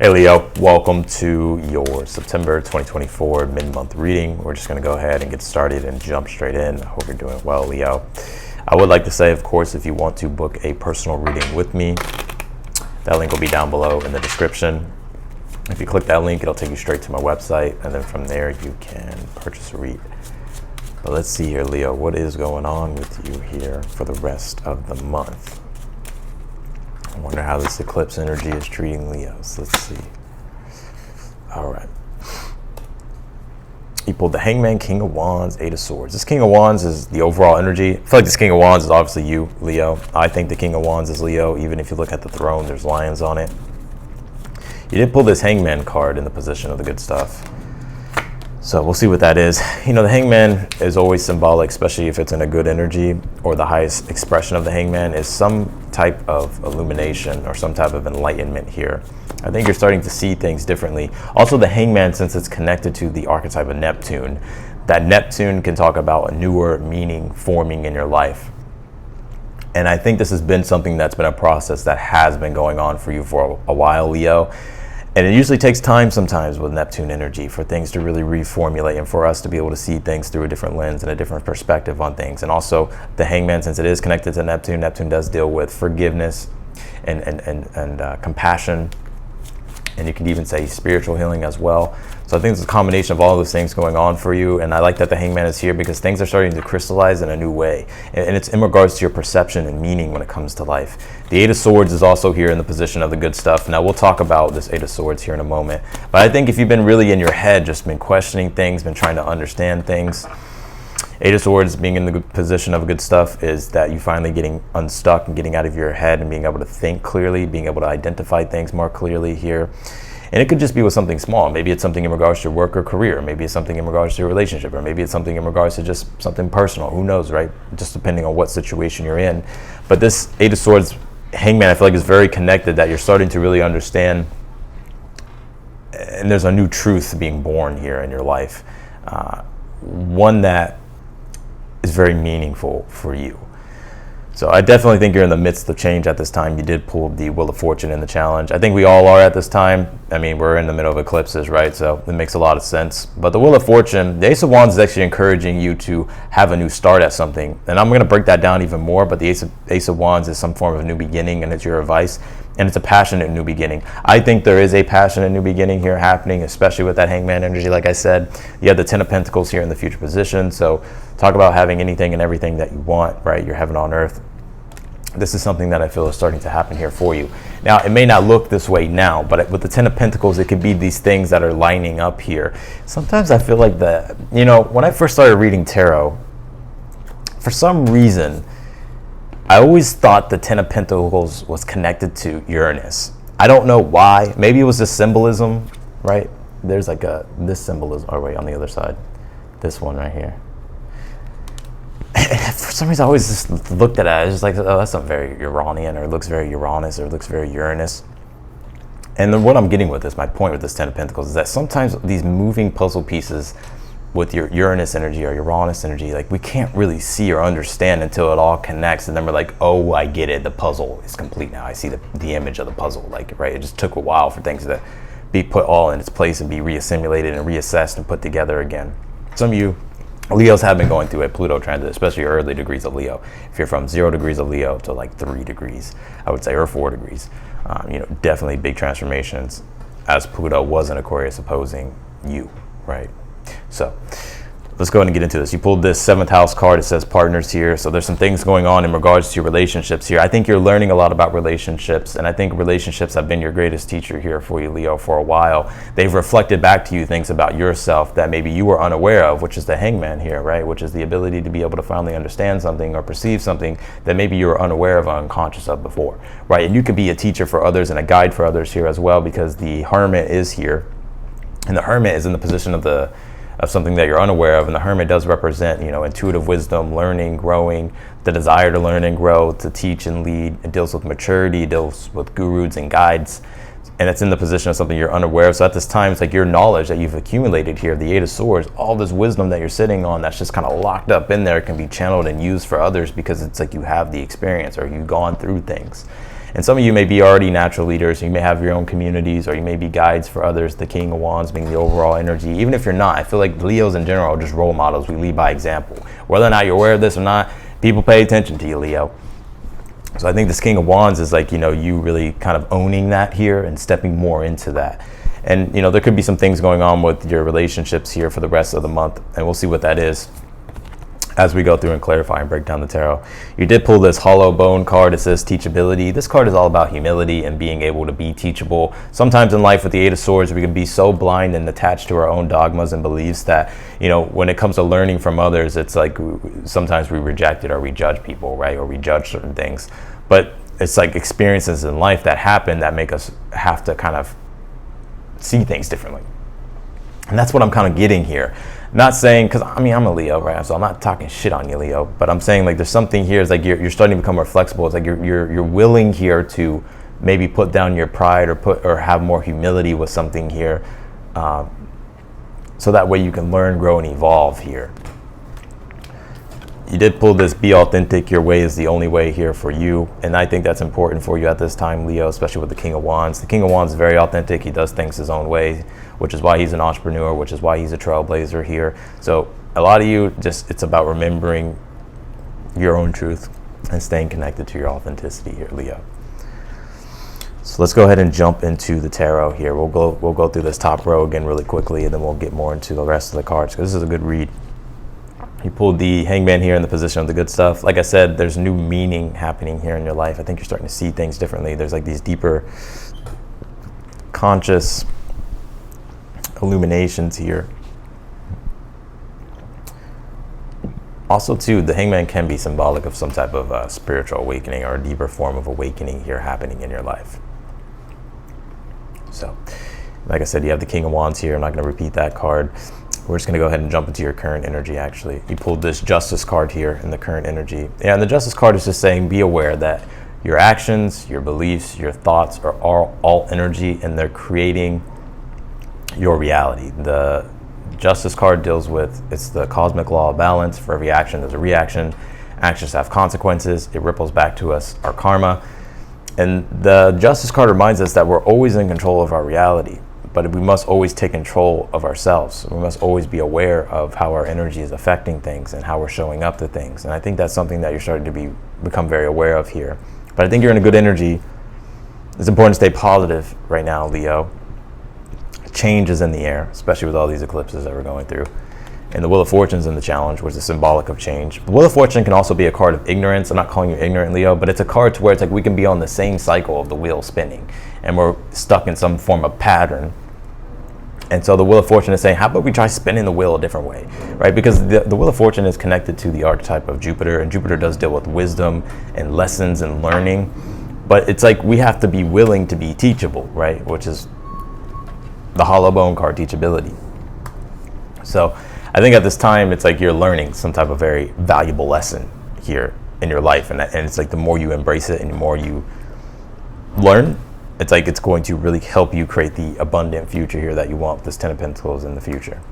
Hey Leo, welcome to your September 2024 mid-month reading. We're just going to go ahead and get started and jump straight in. I hope you're doing well, Leo. I would like to say, of course, if you want to book a personal reading with me, that link will be down below in the description. If you click that link, it'll take you straight to my website, and then from there you can purchase a read. But let's see here, Leo, what is going on with you here for the rest of the month? I wonder how this eclipse energy is treating Leos. Let's see. All right. You pulled the Hangman, King of Wands, Eight of Swords. This King of Wands is the overall energy. I feel like this King of Wands is obviously you, Leo. I think the King of Wands is Leo. Even if you look at the throne, there's lions on it. You did pull this Hangman card in the position of the good stuff. So we'll see what that is. You know, the Hangman is always symbolic, especially if it's in a good energy, or the highest expression of the Hangman is some type of illumination or some type of enlightenment here. I think you're starting to see things differently. Also, the Hangman, since it's connected to the archetype of Neptune, that Neptune can talk about a newer meaning forming in your life. And I think this has been something that's been a process that has been going on for you for a while, Leo. And it usually takes time sometimes with Neptune energy for things to really reformulate and for us to be able to see things through a different lens and a different perspective on things. And also the Hangman, since it is connected to Neptune, Neptune does deal with forgiveness and compassion. And you can even say spiritual healing as well. So I think it's a combination of all those things going on for you. And I like that the Hangman is here because things are starting to crystallize in a new way. And it's in regards to your perception and meaning when it comes to life. The Eight of Swords is also here in the position of the good stuff. Now we'll talk about this Eight of Swords here in a moment. But I think if you've been really in your head, just been questioning things, been trying to understand things, Eight of Swords being in the good position of good stuff is that you finally getting unstuck and getting out of your head and being able to think clearly, being able to identify things more clearly here. And it could just be with something small. Maybe it's something in regards to your work or career. Maybe it's something in regards to your relationship, or maybe it's something in regards to just something personal. Who knows, right? Just depending on what situation you're in. But this Eight of Swords Hangman, I feel like is very connected, that you're starting to really understand. And there's a new truth being born here in your life. One that is very meaningful for you. So I definitely think you're in the midst of change at this time. You did pull the Wheel of Fortune in the challenge. I think we all are at this time. I mean, we're in the middle of eclipses, right? So it makes a lot of sense. But the Wheel of Fortune, the Ace of Wands is actually encouraging you to have a new start at something. And I'm going to break that down even more. But the Ace of Wands is some form of new beginning, and it's your advice. And it's a passionate new beginning. I think there is a passionate new beginning here happening, especially with that Hangman energy. Like I said, you have the Ten of Pentacles here in the future position. So talk about having anything and everything that you want, right? Your heaven on earth. This is something that I feel is starting to happen here for you. Now, it may not look this way now, but with the Ten of Pentacles, it could be these things that are lining up here. Sometimes I feel like when I first started reading tarot, for some reason, I always thought the Ten of Pentacles was connected to Uranus. I don't know why. Maybe it was just symbolism, right? There's like this symbolism, or wait, on the other side, this one right here. And for some reason, I always just looked at it. I was just like, oh, that's not very Uranian, or it looks very Uranus, or it looks very Uranus. And then what I'm getting with this, my point with this Ten of Pentacles, is that sometimes these moving puzzle pieces with your Uranus energy or Uranus energy, like we can't really see or understand until it all connects, and then we're like, oh, I get it. The puzzle is complete now. I see the image of the puzzle. Like, right? It just took a while for things to be put all in its place and be reassimilated and reassessed and put together again. Some of you Leos have been going through a Pluto transit, especially early degrees of Leo. If you're from 0 degrees of Leo to like 3 degrees, I would say, or 4 degrees, definitely big transformations, as Pluto was in Aquarius opposing you, right? So let's go ahead and get into this. You pulled this 7th house card. It says partners here. So there's some things going on in regards to your relationships here. I think you're learning a lot about relationships, and I think relationships have been your greatest teacher here for you, Leo, for a while. They've reflected back to you things about yourself that maybe you were unaware of, which is the Hangman here, right? Which is the ability to be able to finally understand something or perceive something that maybe you were unaware of or unconscious of before, right? And you could be a teacher for others and a guide for others here as well, because the Hermit is here, and the Hermit is in the position of something that you're unaware of, and the Hermit does represent, intuitive wisdom, learning, growing, the desire to learn and grow, to teach and lead. It deals with maturity, it deals with gurus and guides, and it's in the position of something you're unaware of. So at this time, it's like your knowledge that you've accumulated here, the Eight of Swords, all this wisdom that you're sitting on that's just kind of locked up in there can be channeled and used for others, because it's like you have the experience or you've gone through things. And some of you may be already natural leaders. You may have your own communities, or you may be guides for others. The King of Wands being the overall energy. Even if you're not, I feel like Leos in general are just role models. We lead by example. Whether or not you're aware of this or not, people pay attention to you, Leo. So I think this King of Wands is like, you really kind of owning that here and stepping more into that. And, there could be some things going on with your relationships here for the rest of the month. And we'll see what that is as we go through and clarify and break down the tarot. You did pull this hollow bone card. It says teachability. This card is all about humility and being able to be teachable. Sometimes in life with the Eight of Swords, we can be so blind and attached to our own dogmas and beliefs that, when it comes to learning from others, it's like sometimes we reject it or we judge people, right? Or we judge certain things. But it's like experiences in life that happen that make us have to kind of see things differently. And that's what I'm kind of getting here. Not saying, because I'm a Leo, right? So I'm not talking shit on you, Leo, but I'm saying like there's something here. It's like you're starting to become more flexible. It's like you're willing here to maybe put down your pride or have more humility with something here, so that way you can learn, grow, and evolve here. You did pull this be authentic. Your way is the only way here for you. And I think that's important for you at this time, Leo, especially with the King of Wands. The King of Wands is very authentic. He does things his own way, which is why he's an entrepreneur, which is why he's a trailblazer here. So a lot of you, it's about remembering your own truth and staying connected to your authenticity here, Leo. So let's go ahead and jump into the tarot here. We'll go through this top row again really quickly, and then we'll get more into the rest of the cards, because this is a good read. You pulled the Hangman here in the position of the good stuff. Like I said, there's new meaning happening here in your life. I think you're starting to see things differently. There's like these deeper conscious illuminations here. Also, too, the Hangman can be symbolic of some type of spiritual awakening or a deeper form of awakening here happening in your life. So, like I said, you have the King of Wands here. I'm not going to repeat that card. We're just going to go ahead and jump into your current energy, actually. You pulled this Justice card here in the current energy. Yeah, and the Justice card is just saying, be aware that your actions, your beliefs, your thoughts are all energy, and they're creating your reality. The Justice card deals with, it's the cosmic law of balance. For every action, there's a reaction. Actions have consequences. It ripples back to us, our karma. And the Justice card reminds us that we're always in control of our reality. But we must always take control of ourselves. We must always be aware of how our energy is affecting things and how we're showing up to things. And I think that's something that you're starting to become very aware of here. But I think you're in a good energy. It's important to stay positive right now, Leo. Change is in the air, especially with all these eclipses that we're going through. And the Wheel of Fortune is in the challenge, which is symbolic of change. The Wheel of Fortune can also be a card of ignorance. I'm not calling you ignorant, Leo, but it's a card to where it's like we can be on the same cycle of the wheel spinning, and we're stuck in some form of pattern. And so the Wheel of Fortune is saying, how about we try spinning the wheel a different way, right? Because the Wheel of Fortune is connected to the archetype of Jupiter, and Jupiter does deal with wisdom and lessons and learning. But it's like we have to be willing to be teachable, right? Which is the hollow bone card, teachability. So I think at this time, it's like you're learning some type of very valuable lesson here in your life. And it's like the more you embrace it and the more you learn, it's like it's going to really help you create the abundant future here that you want with this Ten of Pentacles in the future.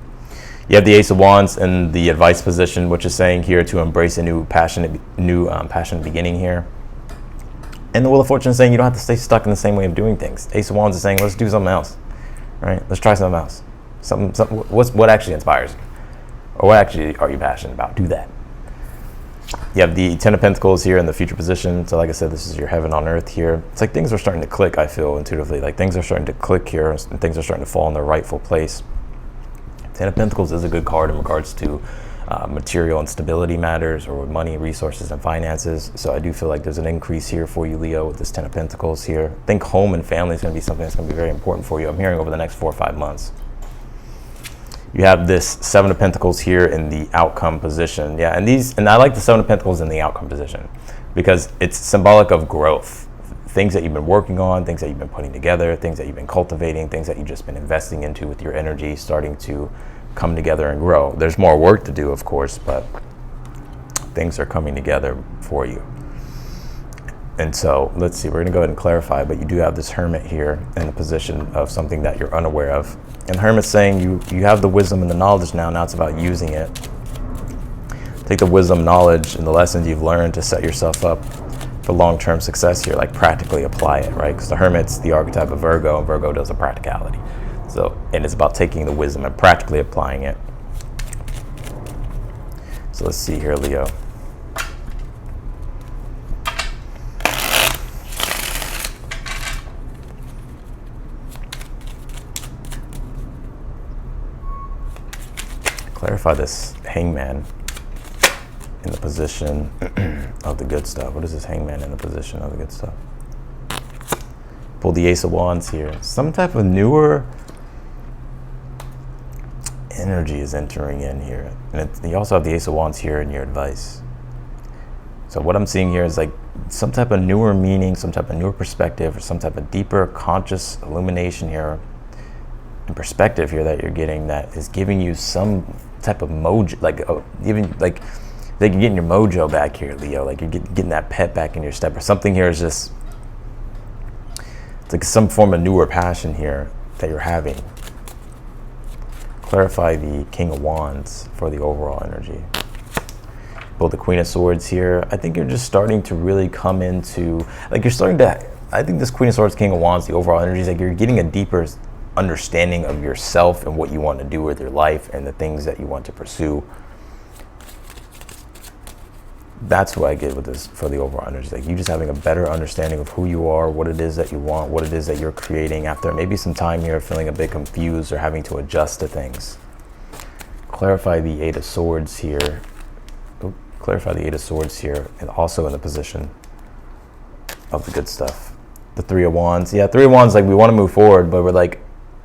You have the Ace of Wands in the advice position, which is saying here to embrace a new passionate beginning here. And the Wheel of Fortune is saying you don't have to stay stuck in the same way of doing things. Ace of Wands is saying let's do something else, right? Let's try something else. What actually inspires you, or what actually are you passionate about? Do that. You have the Ten of Pentacles here in the future position. So like I said, this is your heaven on earth here. It's like things are starting to click, I feel intuitively. Like things are starting to click here and things are starting to fall in their rightful place. Ten of Pentacles is a good card in regards to material and stability matters, or with money, resources, and finances. So I do feel like there's an increase here for you, Leo, with this Ten of Pentacles here. I think home and family is going to be something that's going to be very important for you. I'm hearing over the next 4 or 5 months. You have this Seven of Pentacles here in the outcome position. Yeah, and I like the Seven of Pentacles in the outcome position because it's symbolic of growth. Things that you've been working on, things that you've been putting together, things that you've been cultivating, things that you've just been investing into with your energy starting to come together and grow. There's more work to do, of course, but things are coming together for you. And so let's see, we're going to go ahead and clarify, but you do have this Hermit here in the position of something that you're unaware of. And Hermit's saying you have the wisdom and the knowledge now it's about using it. Take the wisdom, knowledge, and the lessons you've learned to set yourself up for for long-term success here, like practically apply it, right? Because the Hermit's the archetype of Virgo, and Virgo does a practicality. So, and it's about taking the wisdom and practically applying it. So let's see here, Leo. Clarify this Hangman in the position of the good stuff. What is this Hangman in the position of the good stuff? Pull the Ace of Wands here. Some type of newer energy is entering in here. And you also have the Ace of Wands here in your advice. So what I'm seeing here is like some type of newer meaning, some type of newer perspective, or some type of deeper conscious illumination here and perspective here that you're getting that is giving you some type of mojo, like even like you're getting your mojo back here, Leo. Like you're getting that pep back in your step, or something here is just, it's like some form of newer passion here that you're having. Clarify the King of Wands for the overall energy. Pull the Queen of Swords here. I think you're just starting to really come into, like you're starting to, I think this Queen of Swords, King of Wands, the overall energy is like you're getting a deeper understanding of yourself and what you want to do with your life and the things that you want to pursue. That's what I get with this for the overall energy. Like you just having a better understanding of who you are, what it is that you want, what it is that you're creating after maybe some time here feeling a bit confused or having to adjust to things. Clarify the Eight of Swords here. Clarify the Eight of Swords here, and also in the position of the good stuff. The Three of Wands. Yeah, Three of Wands, like we want to move forward, but we're like,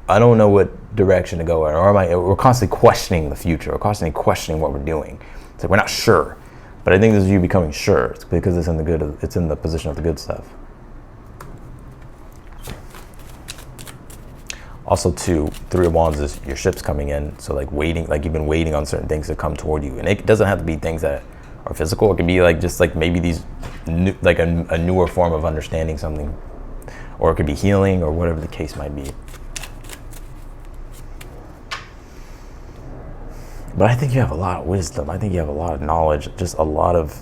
I don't know what direction to go in, or we're constantly questioning the future, we're constantly questioning what we're doing. It's like we're not sure. But I think this is you becoming sure. It's because it's in the good, it's in the position of the good stuff. Also too, Three of Wands is your ship's coming in. So like waiting, like you've been waiting on certain things to come toward you. And it doesn't have to be things that are physical. It can be like just like maybe these, like a newer form of understanding something. Or it could be healing or whatever the case might be. But I think you have a lot of wisdom. I think you have a lot of knowledge, just a lot of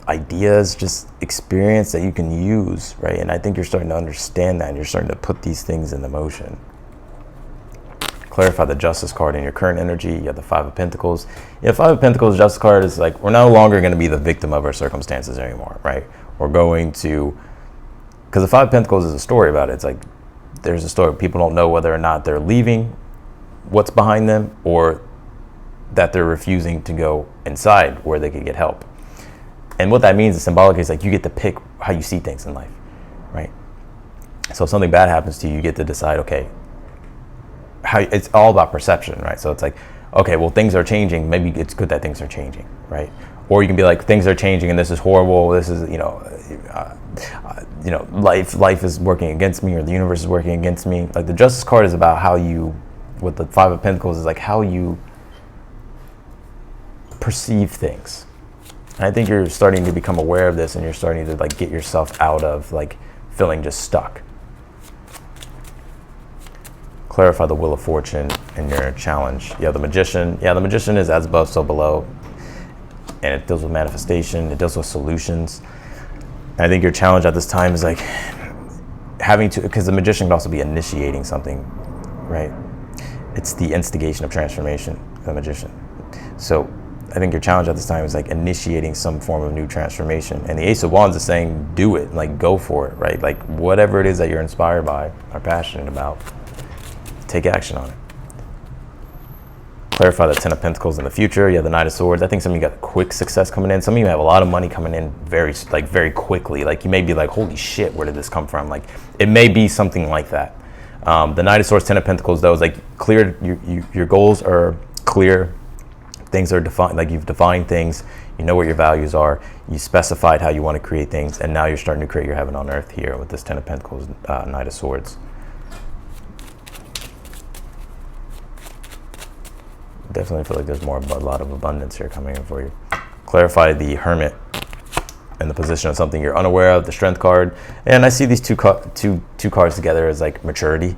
ideas, just experience that you can use, right? And I think you're starting to understand that and you're starting to put these things into motion. Clarify the Justice card in your current energy. You have the Five of Pentacles. Yeah, Five of Pentacles, Justice card is like, we're no longer going to be the victim of our circumstances anymore, right? We're going to, because the Five of Pentacles is a story about it. It's like, there's a story. People don't know whether or not they're leaving what's behind them or that they're refusing to go inside where they could get help. And what that means is symbolically is like you get to pick how you see things in life, right? So if something bad happens to you, you get to decide, okay, how it's all about perception, right? So it's like, okay, well, things are changing. Maybe it's good that things are changing, right? Or you can be like, things are changing and this is horrible. This is, life is working against me or the universe is working against me. Like the Justice card is about how you, with the Five of Pentacles is like how you perceive things. And I think you're starting to become aware of this and you're starting to like get yourself out of like feeling just stuck. Clarify the Wheel of Fortune in your challenge. Yeah, the Magician. Yeah, the Magician is as above, so below. And it deals with manifestation. It deals with solutions. And I think your challenge at this time is like having to, because the Magician can also be initiating something, right? It's the instigation of transformation, the Magician. So I think your challenge at this time is like initiating some form of new transformation. And the Ace of Wands is saying, do it, like go for it, right? Like whatever it is that you're inspired by or passionate about, take action on it. Clarify the Ten of Pentacles in the future. You have the Knight of Swords. I think some of you got quick success coming in. Some of you have a lot of money coming in very quickly. Like you may be like, holy shit, where did this come from? Like it may be something like that. The Knight of Swords, Ten of Pentacles, though, is like clear. Your goals are clear. Things are defined, like you've defined things, you know what your values are, you specified how you want to create things, and now you're starting to create your heaven on earth here with this Ten of Pentacles, Knight of Swords. Definitely feel like there's a lot of abundance here coming in for you. Clarify the Hermit in the position of something you're unaware of, the Strength card. And I see these two cards together as like maturity,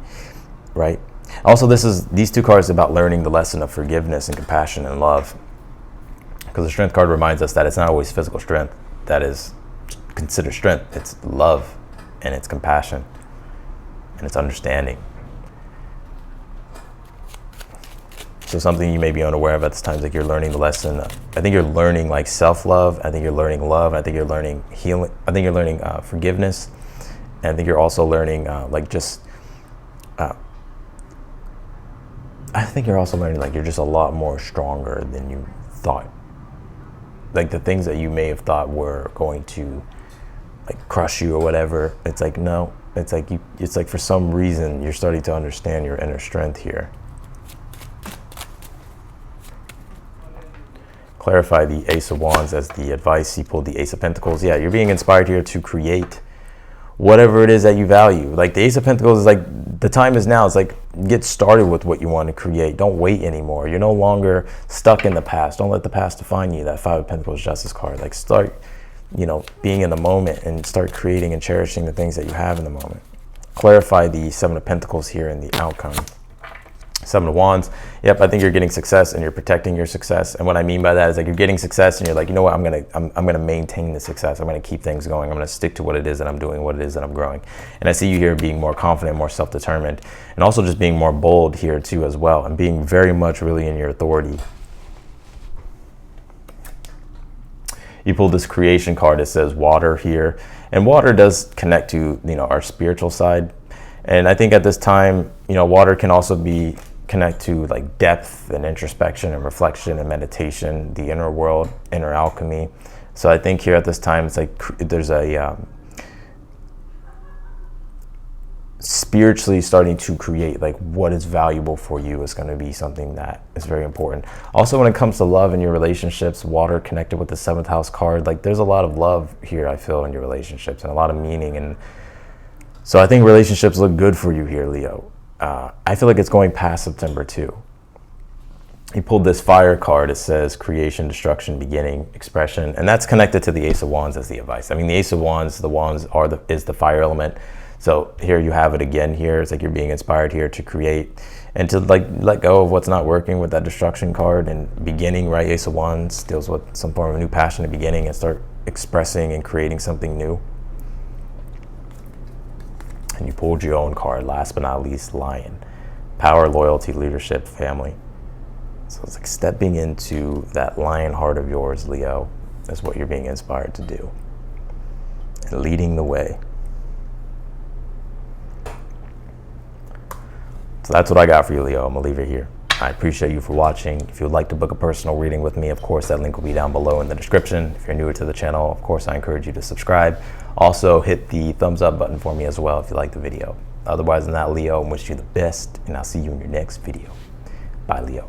right? Also, these two cards are about learning the lesson of forgiveness and compassion and love. Because the Strength card reminds us that it's not always physical strength that is consider strength. It's love, and it's compassion, and it's understanding. So something you may be unaware of at this time is like you're learning the lesson. I think you're learning like self-love. I think you're learning love. I think you're learning healing. I think you're learning forgiveness. And I think you're also learning I think you're also learning like you're just a lot more stronger than you thought. Like the things that you may have thought were going to like crush you or whatever. It's like, no, it's like for some reason you're starting to understand your inner strength here. Clarify the Ace of Wands as the advice. You pulled the Ace of Pentacles. Yeah, you're being inspired here to create whatever it is that you value. Like the Ace of Pentacles is like, the time is now. It's like, get started with what you want to create. Don't wait anymore. You're no longer stuck in the past. Don't let the past define you. That Five of Pentacles Justice card. Like start, being in the moment and start creating and cherishing the things that you have in the moment. Clarify the Seven of Pentacles here in the outcome. Seven of Wands. Yep, I think you're getting success and you're protecting your success. And what I mean by that is like you're getting success and you're like, you know what, I'm gonna maintain the success. I'm gonna keep things going. I'm gonna stick to what it is that I'm doing, what it is that I'm growing. And I see you here being more confident, more self-determined, and also just being more bold here too as well, and being very much really in your authority. You pulled this creation card. It says water here, and water does connect to our spiritual side. And I think at this time, water can also connect to like depth and introspection and reflection and meditation, the inner world, inner alchemy. So I think here at this time, it's like there's a spiritually starting to create like what is valuable for you is going to be something that is very important. Also, when it comes to love in your relationships, water connected with the 7th house card, like there's a lot of love here, I feel, in your relationships, and a lot of meaning. And so I think relationships look good for you here, Leo. I feel like it's going past September too. He pulled this fire card. It says creation, destruction, beginning, expression, and that's connected to the Ace of Wands as the advice. I mean, the Ace of Wands, the wands is the fire element. So here you have it again. Here it's like you're being inspired here to create and to like let go of what's not working with that destruction card, and beginning, right? Ace of Wands deals with some form of new passion at the beginning, and start expressing and creating something new. And you pulled your own card, last but not least, Lion. Power, loyalty, leadership, family. So it's like stepping into that lion heart of yours, Leo, is what you're being inspired to do. And leading the way. So that's what I got for you, Leo. I'm gonna leave it here. I appreciate you for watching. If you would like to book a personal reading with me, of course, that link will be down below in the description. If you're newer to the channel, of course, I encourage you to subscribe. Also, hit the thumbs up button for me as well if you like the video. Otherwise than that, Leo, I wish you the best, and I'll see you in your next video. Bye, Leo.